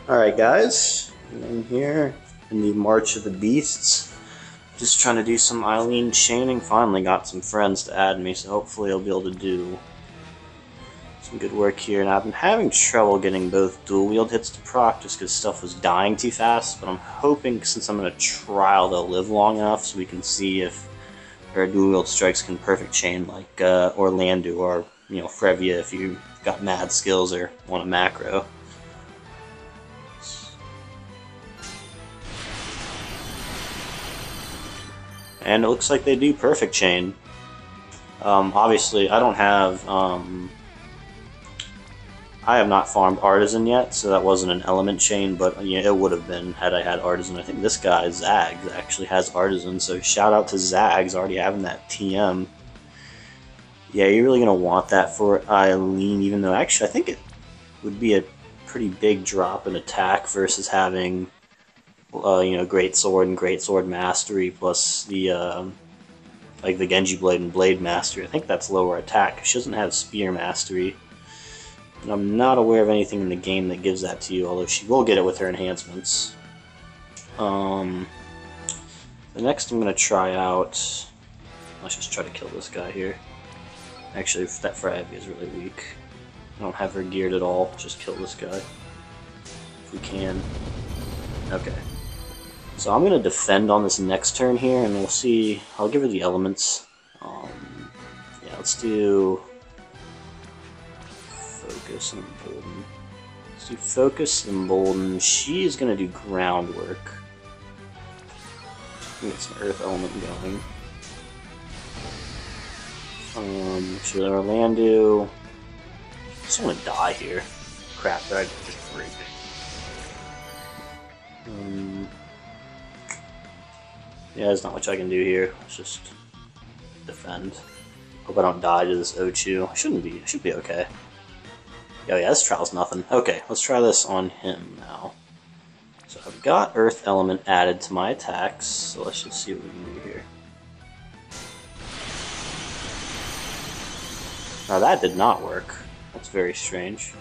Alright guys, I'm here in the March of the Beasts. Just trying to do some Aileen chaining. Finally got some friends to add me, so hopefully I'll be able to do some good work here. And I've been having trouble getting both dual wield hits to proc just because stuff was dying too fast, but I'm hoping since I'm in a trial they'll live long enough so we can see if their dual wield strikes can perfect chain like Orlando or Frevia if you've got mad skills or want a macro. And it looks like they do perfect chain. Obviously, I don't have. I have not farmed Artisan yet, so that wasn't an element chain, but it would have been had I had Artisan. I think this guy, Zags, actually has Artisan, so shout out to Zags already having that TM. Yeah, you're really going to want that for Aileen, even though actually I think it would be a pretty big drop in attack versus having Great Sword and Great Sword Mastery plus the like the Genji Blade and Blade Mastery. I think that's lower attack. She doesn't have Spear Mastery, and I'm not aware of anything in the game that gives that to you. Although she will get it with her enhancements. The next I'm gonna try out. Let's just try to kill this guy here. Actually, that Frevia is really weak. I don't have her geared at all. Just kill this guy if we can. Okay. So I'm going to defend on this next turn here, and we'll see. I'll give her the elements. Yeah, let's do Focus and Embolden. Let's do Focus and Embolden. She's going to do groundwork. Get some Earth element going. Should Orlando. I just want to die here. Crap, I just break. Yeah, there's not much I can do here. Let's just defend. Hope I don't die to this Ochu. Shouldn't be. Should be okay. Oh yeah, this trial's nothing. Okay, let's try this on him now. So I've got Earth Element added to my attacks, so let's just see what we can do here. Now that did not work. That's very strange.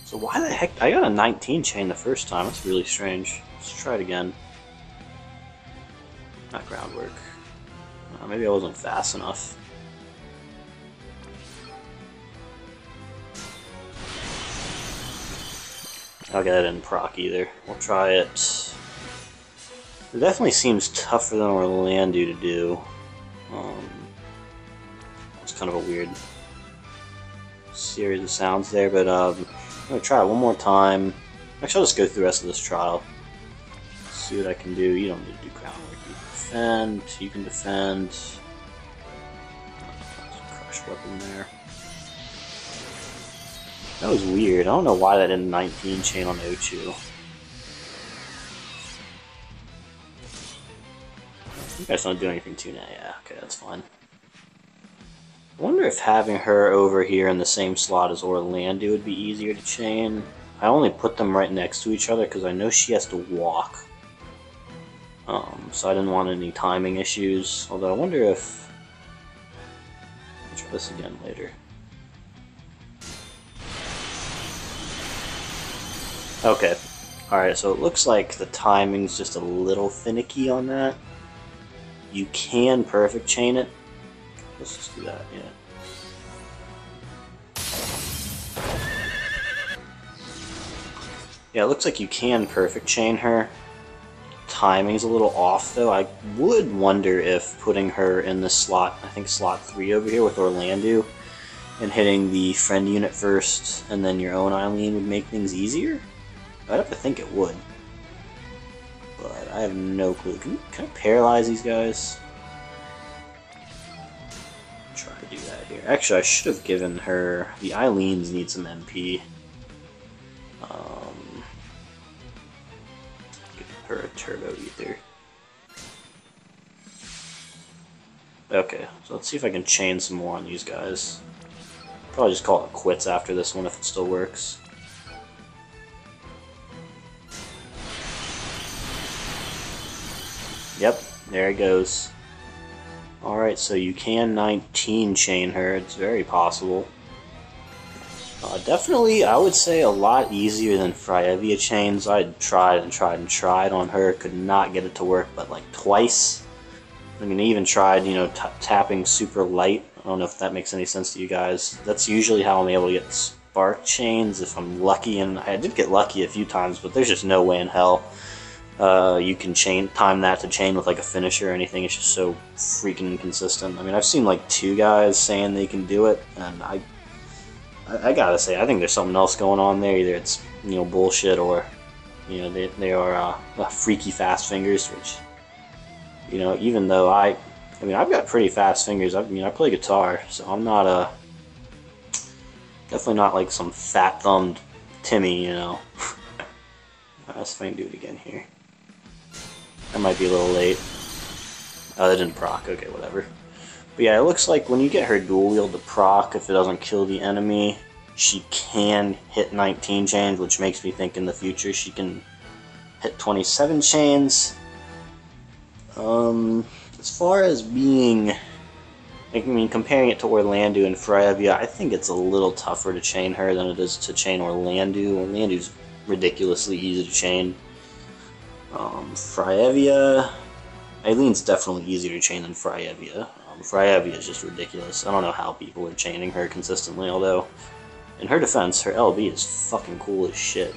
So why the heck? I got a 19 chain the first time. That's really strange. Let's try it again. Not groundwork. Maybe I wasn't fast enough. Okay, that didn't proc either. We'll try it. It definitely seems tougher than Orlando to do. It's kind of a weird series of sounds there, but I'm going to try it one more time. Actually, I'll just go through the rest of this trial. See what I can do. You don't need to do groundwork. You can defend. You can defend. Crush weapon there. That was weird. I don't know why that didn't 19 chain on Ochu. You guys don't do anything to now. Yeah, okay, that's fine. I wonder if having her over here in the same slot as Orlando would be easier to chain. I only put them right next to each other because I know she has to walk. So I didn't want any timing issues. Although I wonder if... I'll try this again later. Okay. Alright, so it looks like the timing's just a little finicky on that. You can perfect chain it. Let's just do that, yeah. Yeah, it looks like you can perfect chain her. Timing's a little off, though. I would wonder if putting her in the slot, I think slot 3 over here with Orlando, and hitting the friend unit first, and then your own Aileen would make things easier? I'd have to think it would. But I have no clue. Can I paralyze these guys? Try to do that here. Actually, I should have given her... The Aileens need some MP. Give her a Turbo Ether. Okay, so let's see if I can chain some more on these guys. Probably just call it quits after this one if it still works. Yep, there it goes. Alright, so you can 19 chain her, it's very possible. Definitely, I would say a lot easier than Fryevia chains. I tried and tried and tried on her, could not get it to work, but like twice. I mean, I even tried, you know, tapping super light. I don't know if that makes any sense to you guys. That's usually how I'm able to get spark chains if I'm lucky, and I did get lucky a few times, but there's just no way in hell you can time that to chain with like a finisher or anything. It's just so freaking inconsistent. I mean, I've seen like 2 guys saying they can do it, and I gotta say, I think there's something else going on there. Either it's, you know, bullshit, or, you know, they are freaky fast fingers, which, you know, even though I mean, I've got pretty fast fingers. I mean, I play guitar, so I'm not definitely not like some fat-thumbed Timmy, you know. Let's see if I can do it again here. That might be a little late. Oh, that didn't proc. Okay, whatever. But yeah, it looks like when you get her dual wield to proc, if it doesn't kill the enemy, she can hit 19 chains, which makes me think in the future she can hit 27 chains. As far as being, I mean, comparing it to Orlando and Fryevia, I think it's a little tougher to chain her than it is to chain Orlando. Orlando's ridiculously easy to chain. Fryevia, Aileen's definitely easier to chain than Fryevia. Fryevia is just ridiculous. I don't know how people are chaining her consistently, although, in her defense, her LB is fucking cool as shit.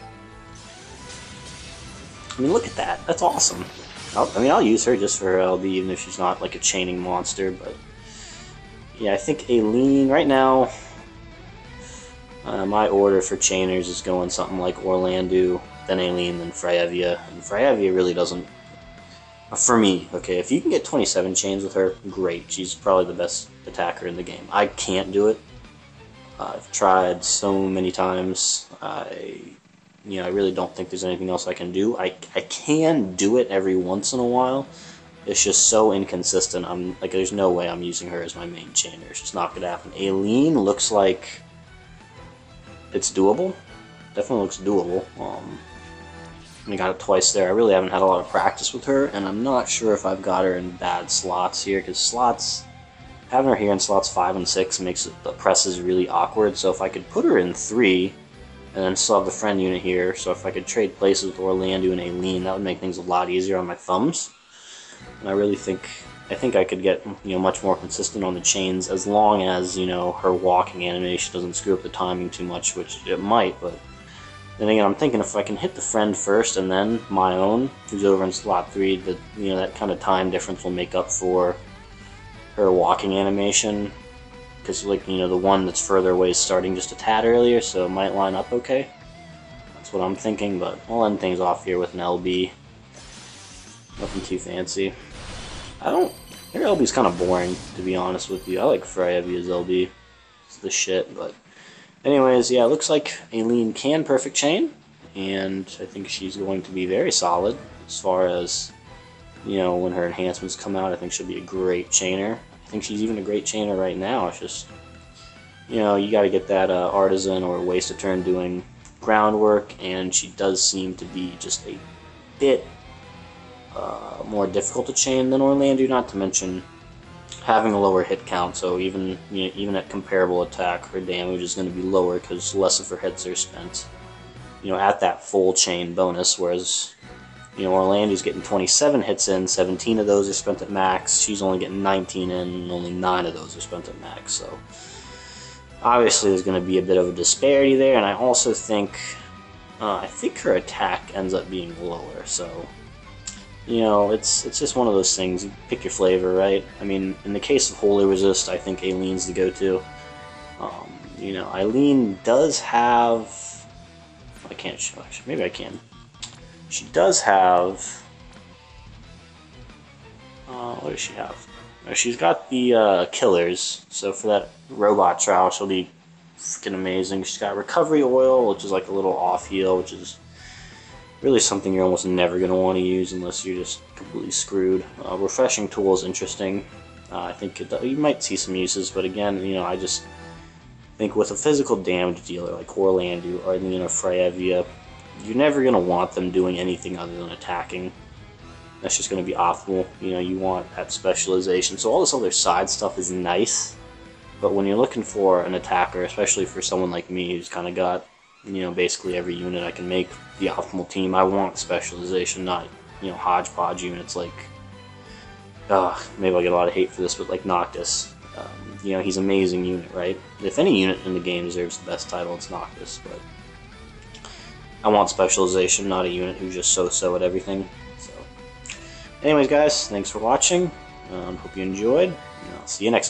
I mean, look at that. That's awesome. I'll use her just for her LB, even if she's not like a chaining monster, but yeah, I think Aileen, right now, my order for chainers is going something like Orlando, then Aileen, then Fryevia, and Fryevia really doesn't, for me, okay, if you can get 27 chains with her, great, she's probably the best attacker in the game. I can't do it. I've tried so many times. I really don't think there's anything else I can do. I can do it every once in a while. It's just so inconsistent. I'm like, there's no way I'm using her as my main chainer. It's just not gonna happen. Aileen looks like it's doable. Definitely looks doable. I got it twice there. I really haven't had a lot of practice with her, and I'm not sure if I've got her in bad slots here, because having her here in slots 5 and 6 makes the presses really awkward. So if I could put her in 3, and then still have the friend unit here, so if I could trade places with Orlando and Aileen, that would make things a lot easier on my thumbs. And I really think I could get, you know, much more consistent on the chains, as long as, you know, her walking animation doesn't screw up the timing too much, which it might. But then again, I'm thinking if I can hit the friend first and then my own, who's over in slot 3, that, you know, that kind of time difference will make up for her walking animation. Because, like, you know, the one that's further away is starting just a tad earlier, so it might line up okay. That's what I'm thinking, but I'll end things off here with an LB. Nothing too fancy. Her LB's kind of boring, to be honest with you. I like Fryevia's LB. It's the shit, but anyways, yeah, it looks like Aileen can perfect chain, and I think she's going to be very solid as far as, you know, when her enhancements come out. I think she'll be a great chainer. I think she's even a great chainer right now. It's just, you know, you got to get that artisan or waste a turn doing groundwork, and she does seem to be just a bit more difficult to chain than Orlando, not to mention having a lower hit count, so even at comparable attack, her damage is going to be lower because less of her hits are spent, you know, at that full chain bonus, whereas, you know, Orlando's getting 27 hits in, 17 of those are spent at max. She's only getting 19 in, and only 9 of those are spent at max. So obviously there's going to be a bit of a disparity there, and I also think her attack ends up being lower. So, you know, it's just one of those things. You pick your flavor, right? I mean, in the case of Holy Resist, I think Aileen's the go-to. You know, Aileen does have... I can't show, actually. Maybe I can. She does have... what does she have? She's got the killers, so for that robot trial, she'll be freaking amazing. She's got recovery oil, which is like a little off heal, which is really something you're almost never going to want to use unless you're just completely screwed. Refreshing tool is interesting. I think you might see some uses, but again, you know, I just think with a physical damage dealer like Orlando or Aileen or Fryevia, you're never going to want them doing anything other than attacking. That's just going to be optimal. You know, you want that specialization. So all this other side stuff is nice, But when you're looking for an attacker, especially for someone like me who's kind of got, you know, basically every unit I can make the optimal team, I want specialization, not, you know, hodgepodge units like, maybe I'll get a lot of hate for this, but like Noctis. You know, he's an amazing unit, right? If any unit in the game deserves the best title, it's Noctis, but I want specialization, not a unit who's just so-so at everything. So, anyways, guys, thanks for watching. Hope you enjoyed. And I'll see you next time.